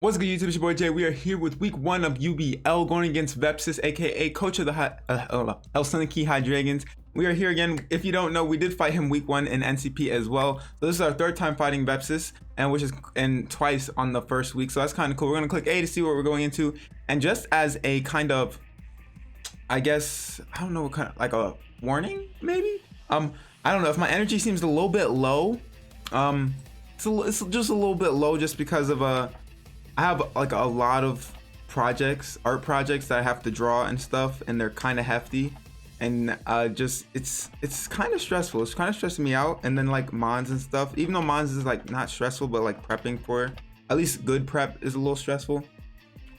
What's good, YouTube? It's your boy Jay. We are here with week 1 of UBL going against Vepsis, aka coach of the Helsinki High Dragons. We are here again. If you don't know, we did fight him week 1 in NCP as well. So this is our 3rd time fighting Vepsis, and twice on the first week. So that's kind of cool. We're gonna click A to see what we're going into. And just as a kind of, I guess, I don't know what kind of, like a warning, maybe? I don't know if my energy seems a little bit low. It's just a little bit low just because of I have like a lot of art projects that I have to draw and stuff, and they're kind of hefty, and it's kind of stressful. It's kind of stressing me out. And then like Mons and stuff, even though Mons is like not stressful, but like prepping for at least good prep is a little stressful.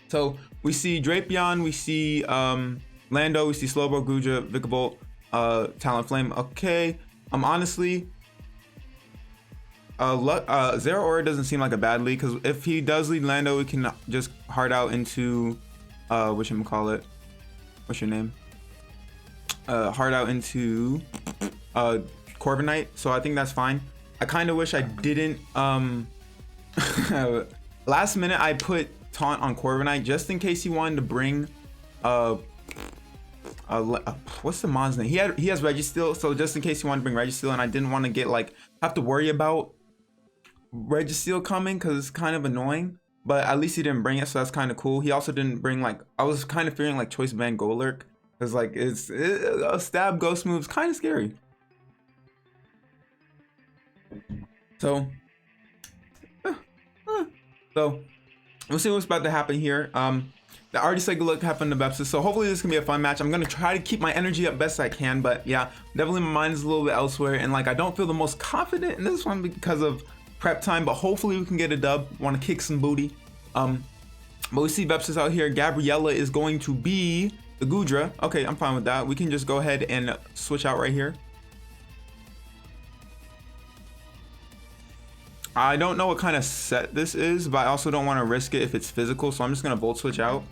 So we see Drapion, we see Lando, we see Slowbro, Guja, Vikavolt, Talonflame. Okay, honestly, Zero Aura doesn't seem like a bad lead, because if he does lead Lando, we can just hard out into whatchamacallit, what's your name? Hard out into Corviknight, so I think that's fine. I kind of wish I didn't last minute I put taunt on Corviknight just in case he wanted to bring what's the Mon's name? He has Registeel, so just in case he wanted to bring Registeel, and I didn't want to get like have to worry about Registeel coming because it's kind of annoying, but at least he didn't bring it, so that's kind of cool. He also didn't bring, like, I was kind of fearing like choice band Golurk, because like a stab ghost move's kind of scary. So we'll see what's about to happen here. I already said good luck happened to Vepsis, so hopefully this can be a fun match. I'm gonna try to keep my energy up best I can, but yeah, definitely my mind is a little bit elsewhere, and like I don't feel the most confident in this one because of prep time, but hopefully we can get a dub. Want to kick some booty. But we see Vepsis out here. Gabriella is going to be the Gudra. Okay, I'm fine with that. We can just go ahead and switch out right here. I don't know what kind of set this is, but I also don't want to risk it if it's physical, so I'm just gonna Volt Switch out.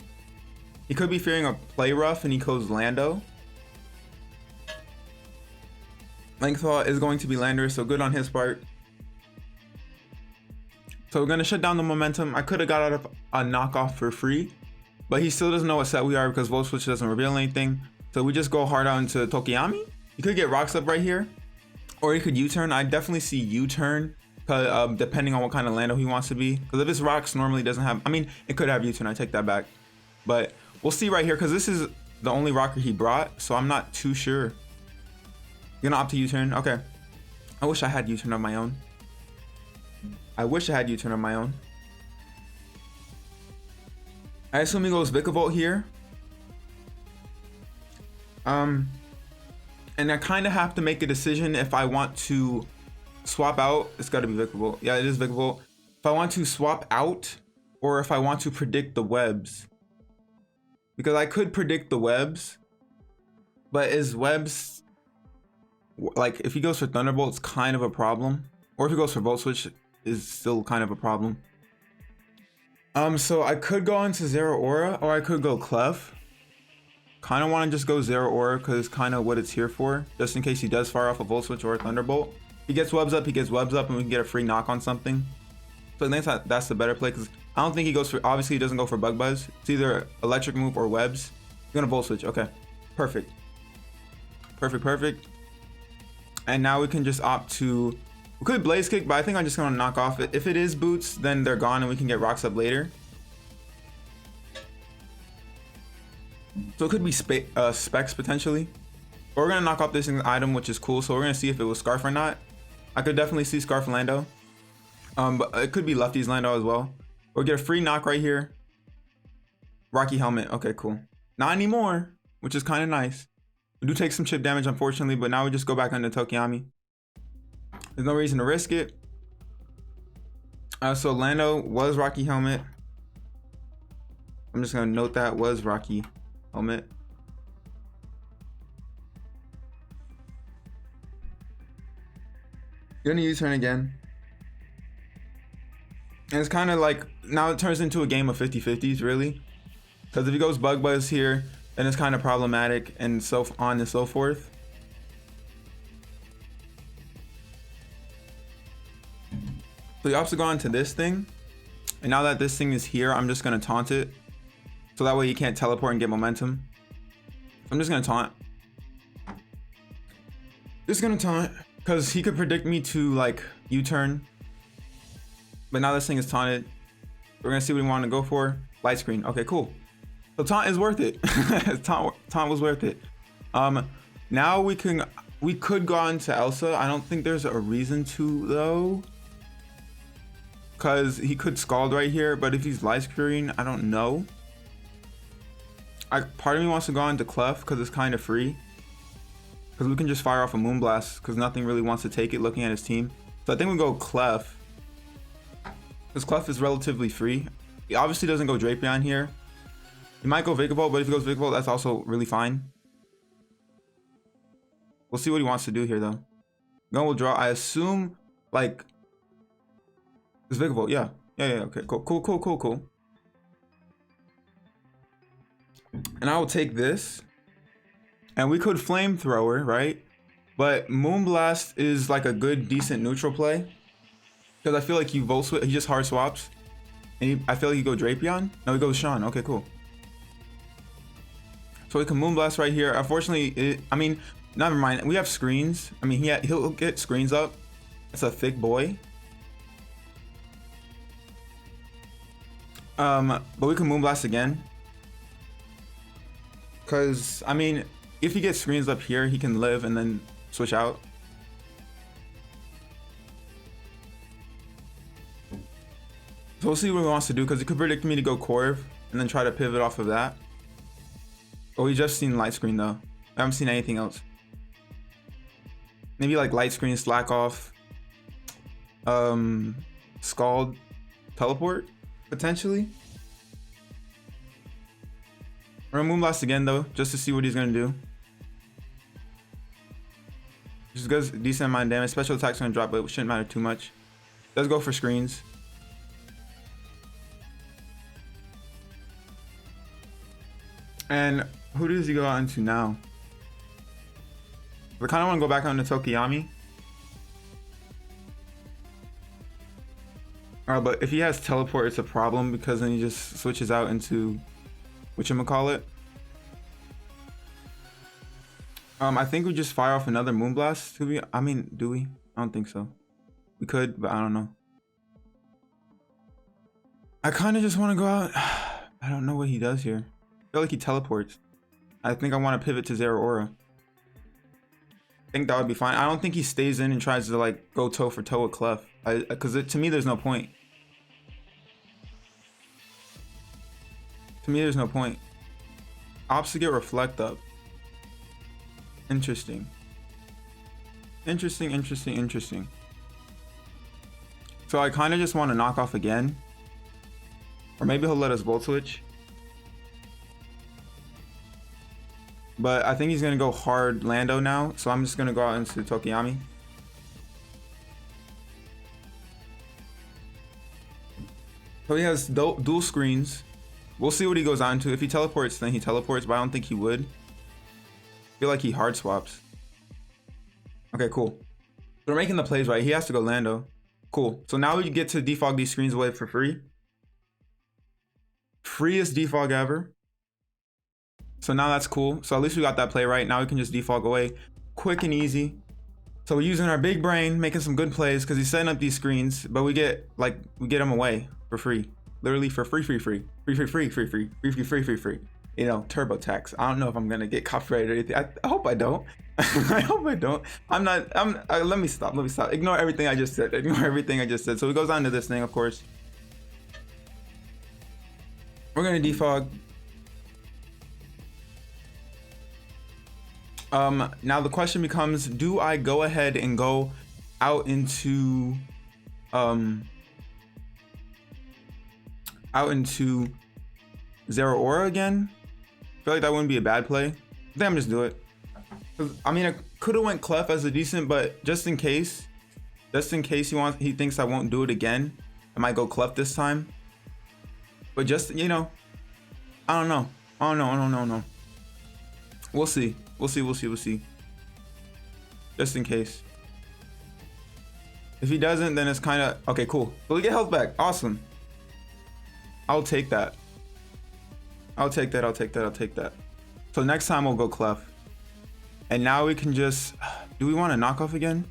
He could be fearing a play rough and he goes Lando. Lengthfall is going to be Lander, so good on his part. So we're gonna shut down the momentum. I could have got out of a knockoff for free, but he still doesn't know what set we are because Volt Switch doesn't reveal anything. So we just go hard out into Tokiyami. He could get rocks up right here, or he could U-turn. I definitely see U-turn, depending on what kind of Lando he wants to be. Because if his rocks normally doesn't have, I mean, it could have U-turn. I take that back, but we'll see right here because this is the only rocker he brought, so I'm not too sure. You're gonna opt to U-turn. Okay. I wish I had U-turn of my own. I wish I had U-turn of my own. I assume he goes Vikavolt here. And I kind of have to make a decision if I want to swap out. It's got to be Vikavolt. Yeah, it is Vikavolt. If I want to swap out or if I want to predict the webs. Because I could predict the webs, but is webs, like if he goes for Thunderbolt, it's kind of a problem. Or if he goes for Volt Switch, is still kind of a problem. So I could go into Zero Aura or I could go Clef. Kind of want to just go Zero Aura because it's kind of what it's here for, just in case he does fire off a Volt Switch or a Thunderbolt. He gets webs up, and we can get a free knock on something. So I think that's the better play, because I don't think he goes for, obviously he doesn't go for Bug Buzz. It's either electric move or webs. He's gonna Volt Switch. Okay, perfect. And now we can just opt to, we could Blaze Kick, but I think I'm just gonna knock off it. If it is boots, then they're gone and we can get rocks up later. So it could be specs potentially. But we're gonna knock off this item, which is cool. So we're gonna see if it was Scarf or not. I could definitely see Scarf Lando. But it could be Lefty's Lando as well. We'll get a free knock right here. Rocky Helmet. Okay, cool. Not anymore, which is kind of nice. We do take some chip damage, unfortunately, but now we just go back into Tokiyami. There's no reason to risk it. So Lando was Rocky Helmet. I'm just gonna note that was Rocky Helmet. Gonna U-turn again. And it's kind of like, now it turns into a game of 50-50s, really. Because if he goes Bug Buzz here, then it's kind of problematic, and so on and so forth. So he opts to go on to this thing. And now that this thing is here, I'm just gonna taunt it. So that way he can't teleport and get momentum. I'm just gonna taunt. Just gonna taunt, because he could predict me to like U-turn. But now this thing is taunted. We're gonna see what we want to go for. Light screen. Okay, cool. So taunt is worth it. taunt was worth it. Now we could go on to Elsa. I don't think there's a reason to though, because he could scald right here. But if he's light screen, I don't know. Part of me wants to go on to Clef because it's kind of free. Because we can just fire off a Moonblast because nothing really wants to take it looking at his team. So I think we go Clef. Because Clef is relatively free. He obviously doesn't go Drapion here. He might go Vikavolt, but if he goes Vikavolt, that's also really fine. We'll see what he wants to do here though. Gun will draw. I assume like it's Vikavolt. Yeah. Okay. Cool. And I will take this. And we could Flamethrower, right? But Moonblast is like a good, decent neutral play. Because I feel like he just hard swaps. And I feel like he go Drapion. No, he goes Sean. Okay, cool. So we can Moonblast right here. Unfortunately, I mean, never mind. We have screens. I mean, he'll get screens up. It's a thick boy. But we can Moonblast again. Because, I mean, if he gets screens up here, he can live and then switch out. So we'll see what he wants to do, because he could predict me to go Corv and then try to pivot off of that. Oh, we just seen light screen though. I haven't seen anything else. Maybe like light screen, slack off, scald, teleport, potentially. We're gonna Moonblast again though, just to see what he's gonna do. Just does decent amount of damage. Special attack's gonna drop, but it shouldn't matter too much. Does go for screens. And who does he go out into now? I kind of want to go back onto Tokiyami. But if he has teleport, it's a problem, because then he just switches out into whatchamacallit. I think we just fire off another Moonblast. I mean, do we? I don't think so. We could, but I don't know. I kind of just want to go out. I don't know what he does here. I feel like he teleports. I think I want to pivot to Zero Aura. I think that would be fine. I don't think he stays in and tries to like go toe for toe with Clef. Because to me, there's no point. To me, there's no point. Opts to get Reflect up. Interesting. Interesting. So I kind of just want to knock off again. Or maybe he'll let us Volt Switch. But I think he's going to go hard Lando now. So I'm just going to go out into Tokiyami. So he has dual screens. We'll see what he goes on to. If he teleports, then he teleports. But I don't think he would. I feel like he hard swaps. Okay, cool. So we're making the plays right. He has to go Lando. Cool. So now we get to defog these screens away for free. Freest defog ever. So now that's cool. So at least we got that play right. Now we can just defog away quick and easy. So we're using our big brain, making some good plays, because he's setting up these screens, but we get them away for free. Literally for free. You know, turbo tax. I don't know if I'm gonna get copyrighted or anything. I hope I don't. I hope I don't. Let me stop. Ignore everything I just said. So he goes on to this thing, of course. We're gonna defog. Now the question becomes, do I go ahead and go out into Zero Aura again? I feel like that wouldn't be a bad play. I think I'm just do it. I mean, I could have went Clef as a decent, but just in case he thinks I won't do it again, I might go Clef this time. But just, you know, I don't know. We'll see. Just in case. If he doesn't, then it's kind of okay. Cool. So we get health back. Awesome. I'll take that. I'll take that. I'll take that. I'll take that. So next time we'll go Clef. And now we can just, do we want to knock off again?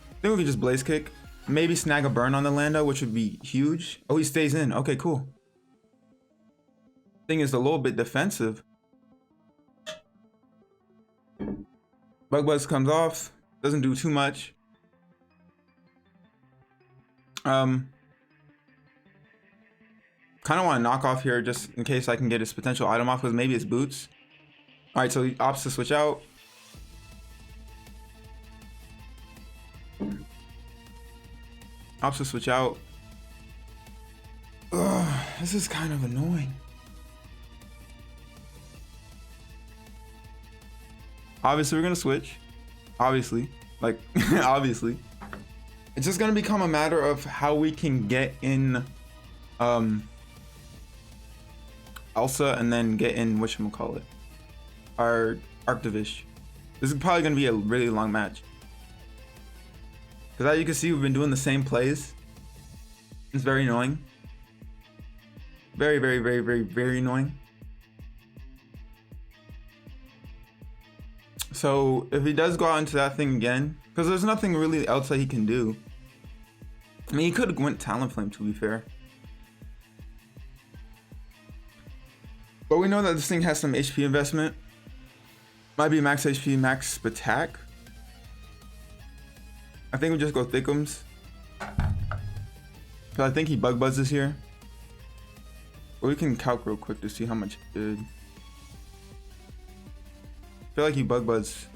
I think we can just Blaze Kick. Maybe snag a burn on the Lando, which would be huge. Oh, he stays in. Okay, cool. Thing is a little bit defensive. Bug Buzz comes off. Doesn't do too much. Kind of want to knock off here just in case I can get his potential item off, because maybe it's boots. All right, so he opts to switch out. Opts to switch out. Ugh, this is kind of annoying. Obviously, we're gonna switch. Obviously, like obviously, it's just gonna become a matter of how we can get in, Elsa, and then get in whatchamacallit, our ARCTOVISH. This is probably gonna be a really long match. Because as you can see, we've been doing the same plays. It's very annoying. Very, very, very, very, very annoying. So if he does go out into that thing again, because there's nothing really else that he can do. I mean, he could have went Talonflame, to be fair. But we know that this thing has some HP investment. Might be max HP, max attack. I think we just go Thickums. Cause I think he Bug Buzzes here. But we can calc real quick to see how much it did. I feel like he Bug Buzz.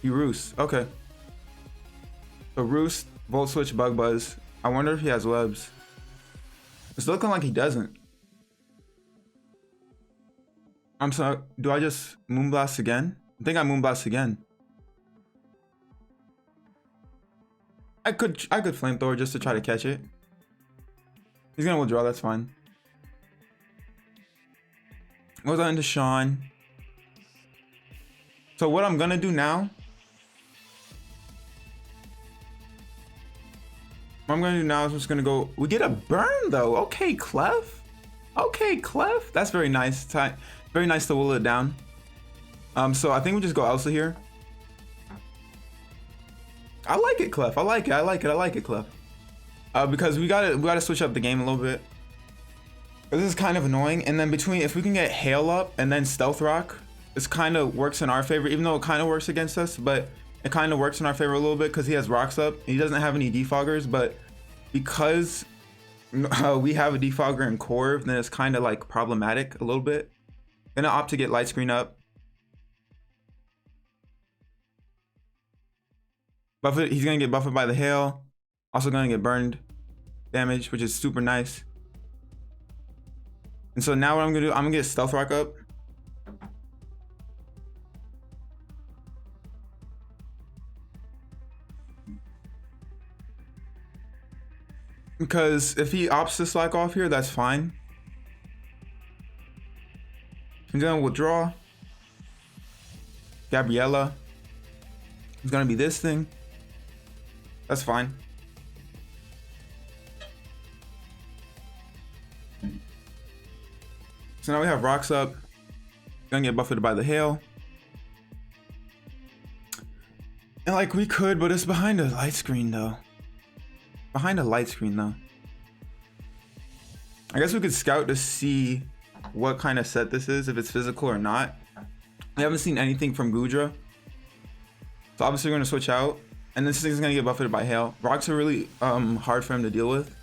He Roost. Okay. So Roost, Volt Switch, Bug Buzz. I wonder if he has webs. It's looking like he doesn't. I'm sorry. Do I just Moonblast again? I think I Moonblast again. I could Flamethrower just to try to catch it. He's gonna withdraw, that's fine. Goes out into Sean. So what I'm gonna do now, is just gonna go, we get a burn though. Okay, Clef. Okay, Clef. That's very nice. Very nice to will it down. So I think we just go Elsa here. I like it, Clef. I like it. I like it. I like it, Clef. Because we gotta switch up the game a little bit. This is kind of annoying. And then between, if we can get Hail up and then Stealth Rock, this kind of works in our favor, even though it kind of works against us, but it kind of works in our favor a little bit because he has rocks up. He doesn't have any defoggers, but because we have a defogger in Corv, then it's kind of like problematic a little bit. Gonna opt to get Light Screen up. Buffet, he's gonna get buffeted by the hail. Also gonna get burned damage, which is super nice. And so now what I'm gonna do, I'm gonna get Stealth Rock up. Because if he opts to slack off here, that's fine. He's gonna withdraw. Gabriella. It's gonna be this thing. That's fine. So now we have rocks up. Gonna get buffeted by the hail. And like we could, but it's behind a light screen though. Behind a light screen though. I guess we could scout to see what kind of set this is, if it's physical or not. We haven't seen anything from Goodra. So obviously we're gonna switch out. And this thing's gonna get buffeted by hail. Rocks are really hard for him to deal with.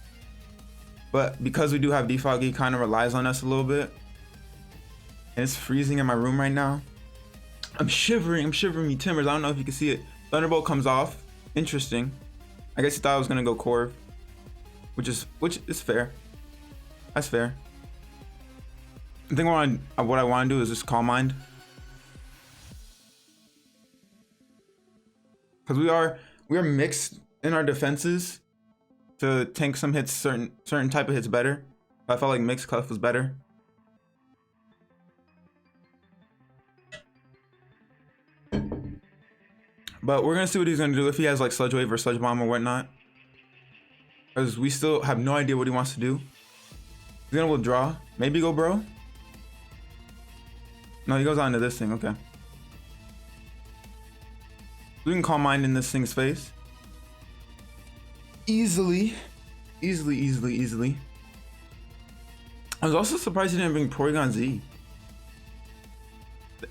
But because we do have defog, he kind of relies on us a little bit. And it's freezing in my room right now. I'm shivering me timbers. I don't know if you can see it. Thunderbolt comes off. Interesting. I guess he thought I was gonna go Corv. Which is fair. That's fair. I think what I want to do is just Calm Mind. Because we are mixed in our defenses to tank some hits, certain type of hits better. I felt like mixed Clef was better. But we're gonna see what he's gonna do if he has like Sludge Wave or Sludge Bomb or whatnot. because we still have no idea what he wants to do. He's gonna withdraw. Maybe go bro. No, he goes on to this thing. Okay. We can Calm Mind in this thing's face. Easily. Easily. I was also surprised he didn't bring Porygon Z.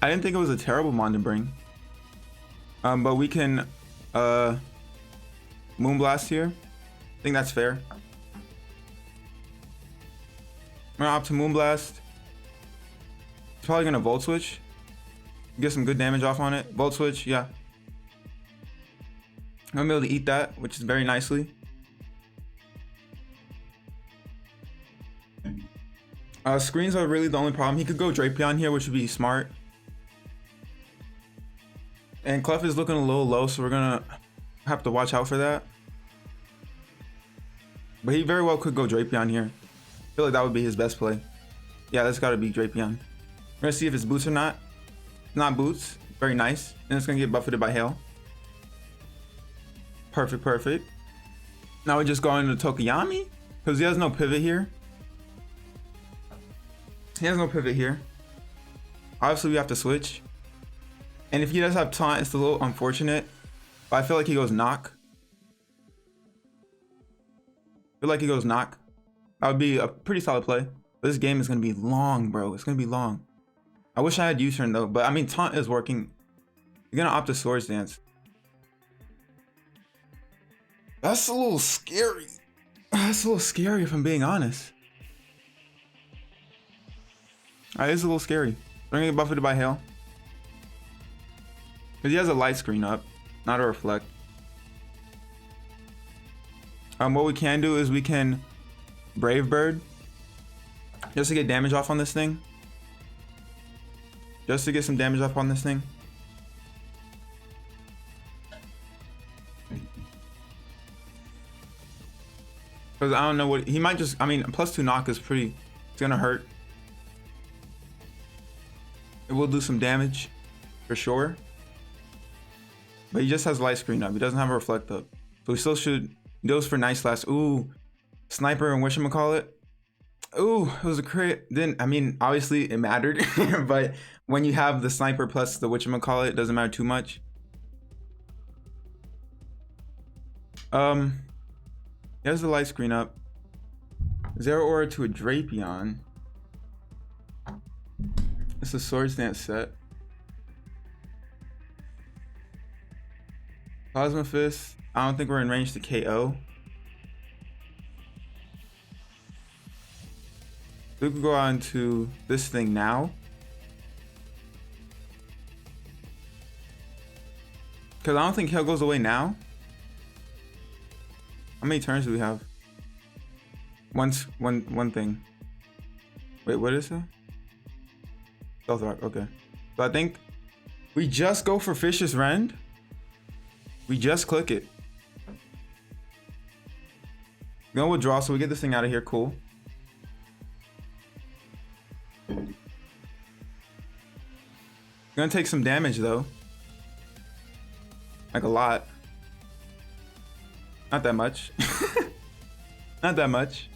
I didn't think it was a terrible mon to bring. But we can Moonblast here. I think that's fair. I'm gonna opt to Moonblast. He's probably gonna Volt Switch. Get some good damage off on it. Volt Switch, yeah. I'm gonna be able to eat that, which is very nicely. Screens are really the only problem. He could go Drapion here, which would be smart. And Clef is looking a little low, so we're gonna have to watch out for that. But he very well could go Drapion here. I feel like that would be his best play. Yeah, that's gotta be Drapion. We're gonna see if it's Boots or not. Not Boots. Very nice. And it's gonna get buffeted by Hail. Perfect. Now we just go into Tokiyami? Because he has no pivot here. Obviously, we have to switch. And if he does have taunt, it's a little unfortunate. But I feel like he goes knock. That would be a pretty solid play. But this game is going to be long, bro. It's going to be long. I wish I had U-turn though. But I mean, taunt is working. You're going to opt to Swords Dance. That's a little scary. If I'm being honest. Alright, it's a little scary. We're gonna get buffeted by Hail. Because he has a light screen up, not a reflect. What we can do is we can Brave Bird. Just to get damage off on this thing. Because I don't know what he might just, I mean, +2 knock is pretty, it's gonna hurt. It will do some damage for sure. But he just has light screen up. He doesn't have a reflect up. So we still should, he goes for Nice Slash. Ooh, Sniper and whatchamacallit. Ooh, it was a crit. Then, I mean, obviously it mattered. But when you have the Sniper plus the whatchamacallit, it doesn't matter too much. He has the light screen up. Zero Aura to a Drapion. It's a Swords Dance set. Plasma Fist. I don't think we're in range to KO. We could go on to this thing now. Because I don't think Hail goes away now. How many turns do we have? One thing. Wait, what is it? Stealth Rock, okay. So I think we just go for Vicious Rend. We just click it. We're gonna withdraw so we get this thing out of here, cool. Gonna take some damage though. Like a lot. Not that much. Not that much.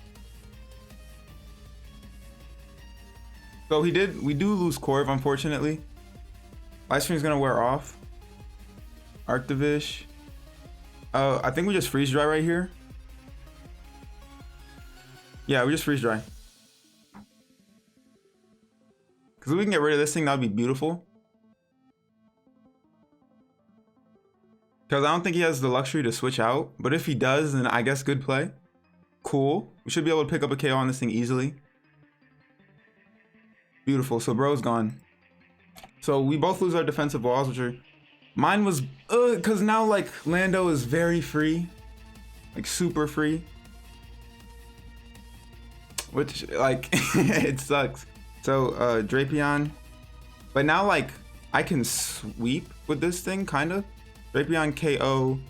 So we do lose Corv, unfortunately. Light Screen's gonna wear off. ARCTOVISH. I think we just freeze dry right here. Yeah, we just freeze dry. Because if we can get rid of this thing, that would be beautiful. Because I don't think he has the luxury to switch out. But if he does, then I guess good play. Cool. We should be able to pick up a KO on this thing easily. Beautiful. So bro's gone. So we both lose our defensive walls, which are... Mine was... because now, like, Lando is very free. Like, super free. Which, like, it sucks. So, Drapion. But now, like, I can sweep with this thing, kind of. Drapion KO.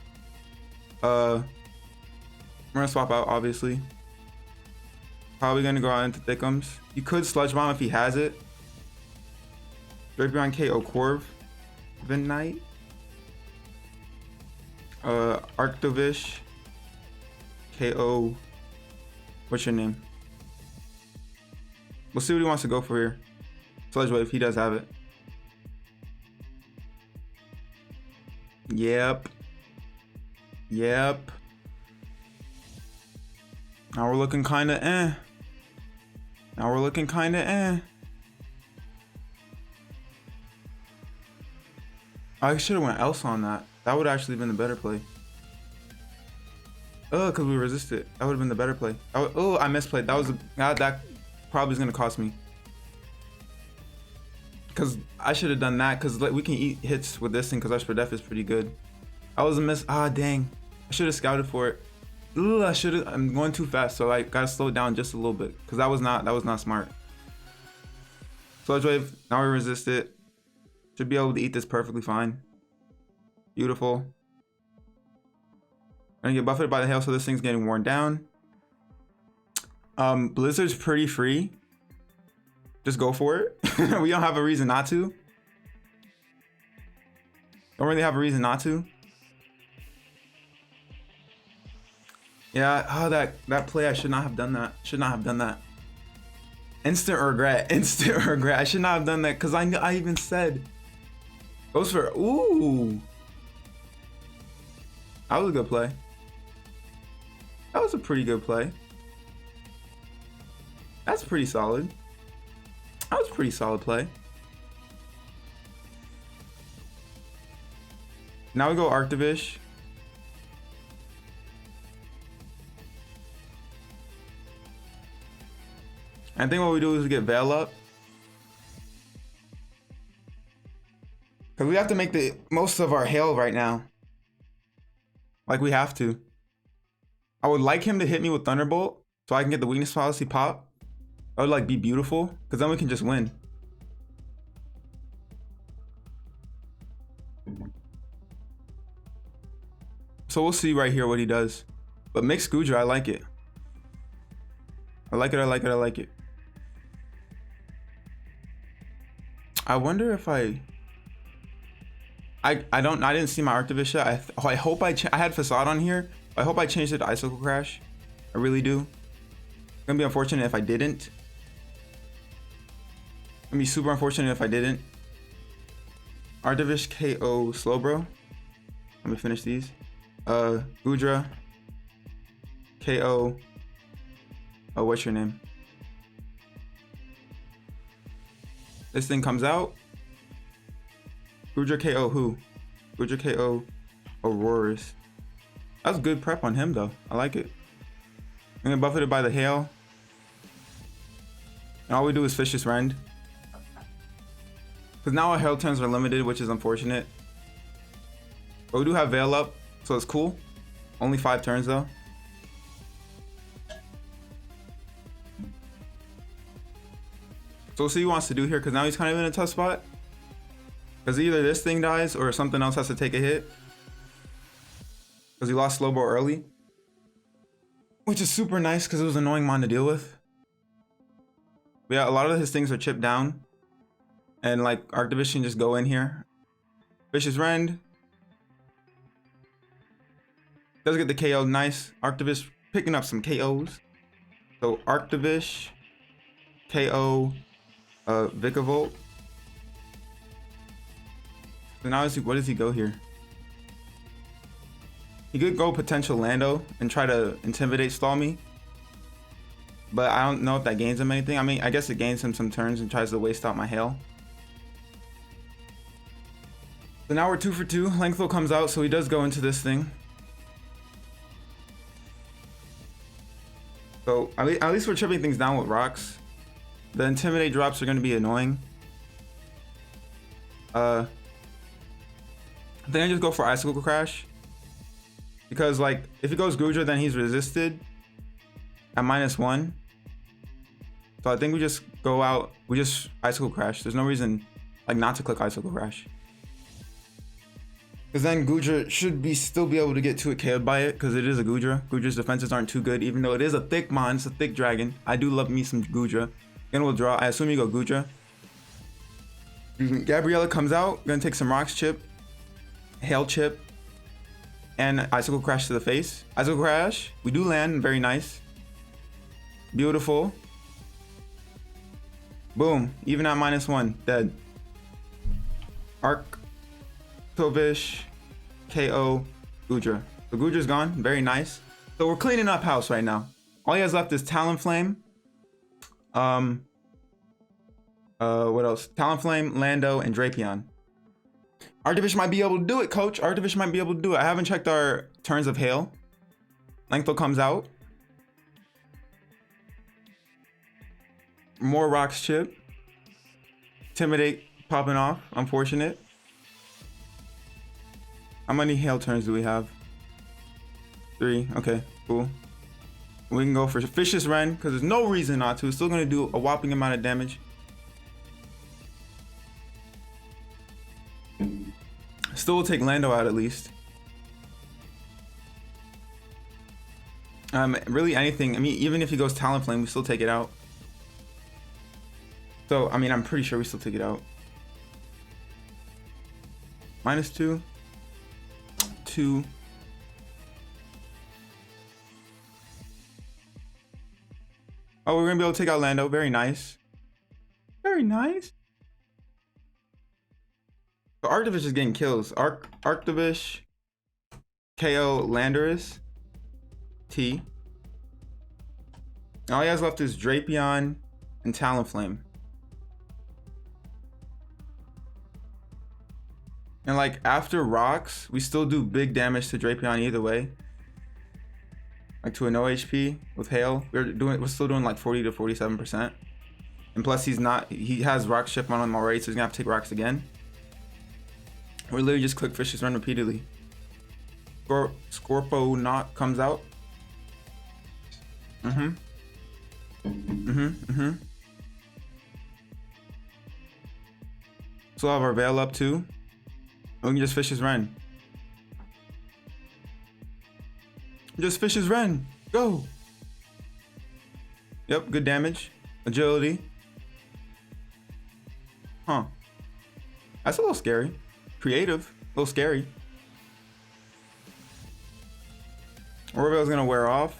We're gonna swap out, obviously. Probably gonna go out into Thickums. You could Sludge Bomb if he has it. Drapion KO Corv. Knight. ARCTOVISH. KO. What's your name? We'll see what he wants to go for here. Sludge Wave, he does have it. Yep. Yep. Now we're looking kinda eh. Now we're looking kinda eh. I should have went else on that. That would actually been the better play. Oh, because we resisted. That would have been the better play. Oh, I misplayed. That was that probably is gonna cost me. Because I should have done that. Because like, we can eat hits with this thing. Because our spread def is pretty good. I was a miss. Ah, dang. I should have scouted for it. Ooh, I should have. I'm going too fast, so I gotta slow it down just a little bit. Because that was not smart. Sludge Wave. Now we resist it. Should be able to eat this perfectly fine. Beautiful. Gonna get buffeted by the hail, so this thing's getting worn down. Blizzard's pretty free. Just go for it. We don't have a reason not to. Don't really have a reason not to. Yeah, oh, that play, I should not have done that. Should not have done that. Instant regret. Instant regret. I should not have done that because I even said. Goes for, ooh. That was a good play. That was a pretty good play. That's pretty solid. That was a pretty solid play. Now we go ARCTOVISH. I think what we do is we get Veil up. Because we have to make the most of our hail right now. Like we have to. I would like him to hit me with Thunderbolt so I can get the weakness policy pop. That would like be beautiful because then we can just win. So we'll see right here what he does. But mixed Goodra, I like it. I like it, I like it, I like it. I wonder if I didn't see my ARCTOVISH yet. I hope I had Facade on here. I hope I changed it to Icicle Crash. I really do. It's gonna be unfortunate if I didn't. It's gonna be super unfortunate if I didn't. ARCTOVISH KO Slowbro. Let me finish these. Goodra KO. Oh, what's your name? This thing comes out. Goodra KO who? Goodra KO Auroras. That's good prep on him though. I like it. I'm gonna buffet it by the hail. And all we do is fish this rend. Because now our hail turns are limited, which is unfortunate. But we do have Veil up, so it's cool. Only 5 turns though. So we'll see what he wants to do here, because now he's kind of in a tough spot. Because either this thing dies or something else has to take a hit. Because he lost Slowbro early. Which is super nice because it was annoying Mon to deal with. But yeah, a lot of his things are chipped down. And like ARCTOVISH can just go in here. Vicious Rend. Does get the KO, nice. ARCTOVISH picking up some KOs. So ARCTOVISH, KO, Vikavolt. So now what does he go here? He could go potential Lando and try to intimidate stall me. But I don't know if that gains him anything. I mean, I guess it gains him some turns and tries to waste out my hail. So now we're 2 for 2. Lengthful comes out, so he does go into this thing. So at least we're chipping things down with rocks. The intimidate drops are going to be annoying. I think I just go for Icicle Crash. Because like, if he goes Goodra, then he's resisted at -1. So I think we just go out, we just Icicle Crash. There's no reason like not to click Icicle Crash. Because then Goodra should still be able to get to it KO'd by it, because it is a Goodra. Goodra's defenses aren't too good, even though it is a thick mon, it's a thick dragon. I do love me some Goodra. Again, we'll draw. I assume you go Goodra. Gabriella comes out, gonna take some rocks chip, hail chip, and icicle crash to the face. Icicle crash, we do land, very nice. Beautiful. Boom, even at -1, dead. ARCTOVISH, KO, Goodra. The Goodra's gone, very nice. So we're cleaning up house right now. All he has left is Talonflame. What else? Talonflame, Lando, and Drapion. ARCTOVISH might be able to do it, coach. ARCTOVISH might be able to do it. I haven't checked our turns of hail. Lengthal comes out. More rocks chip. Intimidate popping off. Unfortunate. How many hail turns do we have? 3. Okay, cool. We can go for Vicious Ren because there's no reason not to. It's still going to do a whopping amount of damage. Still will take Lando out at least. Really anything. I mean, even if he goes Talonflame, we still take it out. So, I mean, I'm pretty sure we still take it out. -2. 2. Oh, we're gonna be able to take out Lando. Very nice. Very nice. So ARCTOVISH is getting kills. ARCTOVISH, KO, Landorus, T. All he has left is Drapion and Talonflame. And like after rocks, we still do big damage to Drapion either way. Like to a no HP with hail, we're still doing like 40 to 47%. And plus he has rock chip on him already, so he's gonna have to take rocks again. We literally just click Vicious Run repeatedly. Scorponok comes out. Still have our Veil up too. We can just Vicious Run. Just Vicious Run. Go. Yep, good damage. Agility. Huh. That's a little scary. Creative. A little scary. Orville's gonna wear off.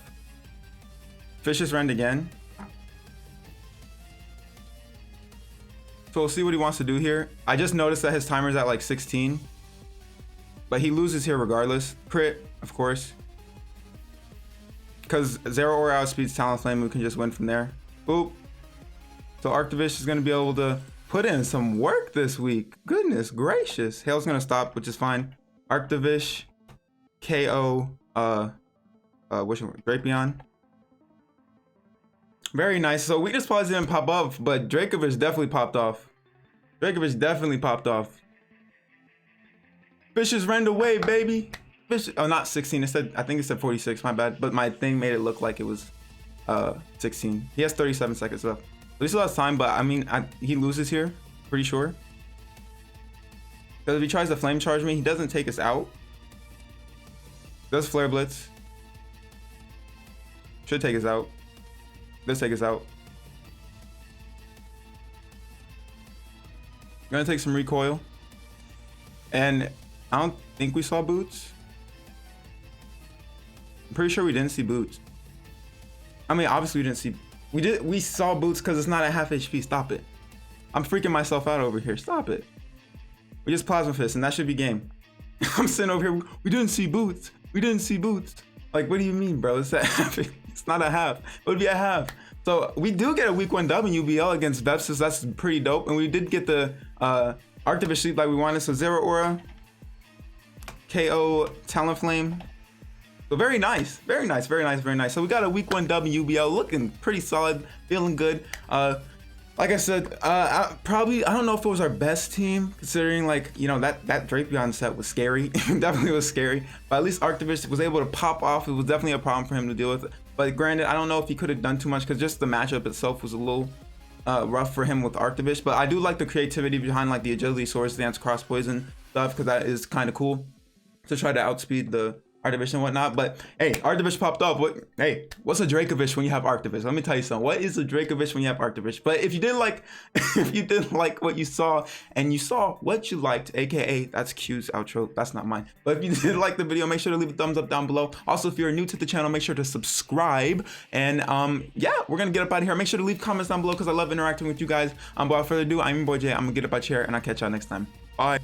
Vicious Run again. So we'll see what he wants to do here. I just noticed that his timer's at like 16. But he loses here regardless. Crit, of course. Because Zero Aura outspeeds Talonflame, we can just win from there. Boop. So ARCTOVISH is going to be able to put in some work this week. Goodness gracious. Hail's going to stop, which is fine. ARCTOVISH, KO, which one? Drapion. Very nice. So Weakness Pause didn't pop up, but Dracovish definitely popped off. Dracovish definitely popped off. Vicious Run away, baby. Oh, not 16. It said, I think it said 46. My bad. But my thing made it look like it was 16. He has 37 seconds left. He still has time, but I mean, he loses here. Pretty sure. Because if he tries to flame charge me, he doesn't take us out. Does Flare Blitz. Should take us out. Does take us out. Gonna take some recoil. And I don't think we saw boots. I'm pretty sure we didn't see boots. I mean, obviously we didn't see. We saw boots because it's not at half HP. Stop it. I'm freaking myself out over here. Stop it. We just Plasma Fist and that should be game. I'm sitting over here. We didn't see boots. We didn't see boots. Like, what do you mean, bro? It's at half. It's not a half. It would be a half. So we do get a week 1 dub in UBL against Vepsis. That's pretty dope. And we did get the ARCTOVISH sleep like we wanted. So Zero Aura, KO, Talonflame. So very nice, very nice, very nice, very nice. So we got a week 1 dub in UBL, looking pretty solid, feeling good. Like I said, I don't know if it was our best team, considering like, you know, that Drapion set was scary. It definitely was scary. But at least ARCTOVISH was able to pop off. It was definitely a problem for him to deal with. But granted, I don't know if he could have done too much because just the matchup itself was a little rough for him with ARCTOVISH. But I do like the creativity behind like the agility, Swords Dance, Cross Poison stuff, because that is kind of cool to try to outspeed the ARCTOVISH and whatnot. But hey, ARCTOVISH popped off. What's a DRACOVISH when you have ARCTOVISH? Let me tell you something. What is a DRACOVISH when you have ARCTOVISH? But if you didn't like, if you didn't like what you saw and you saw what you liked, aka that's Q's outro, that's not mine. But if you did like the video, make sure to leave a thumbs up down below. Also, if you're new to the channel, make sure to subscribe. And yeah, we're gonna get up out of here. Make sure to leave comments down below because I love interacting with you guys. Without further ado, I'm your boy Jay. I'm gonna get up out here and I'll catch y'all next time. Bye.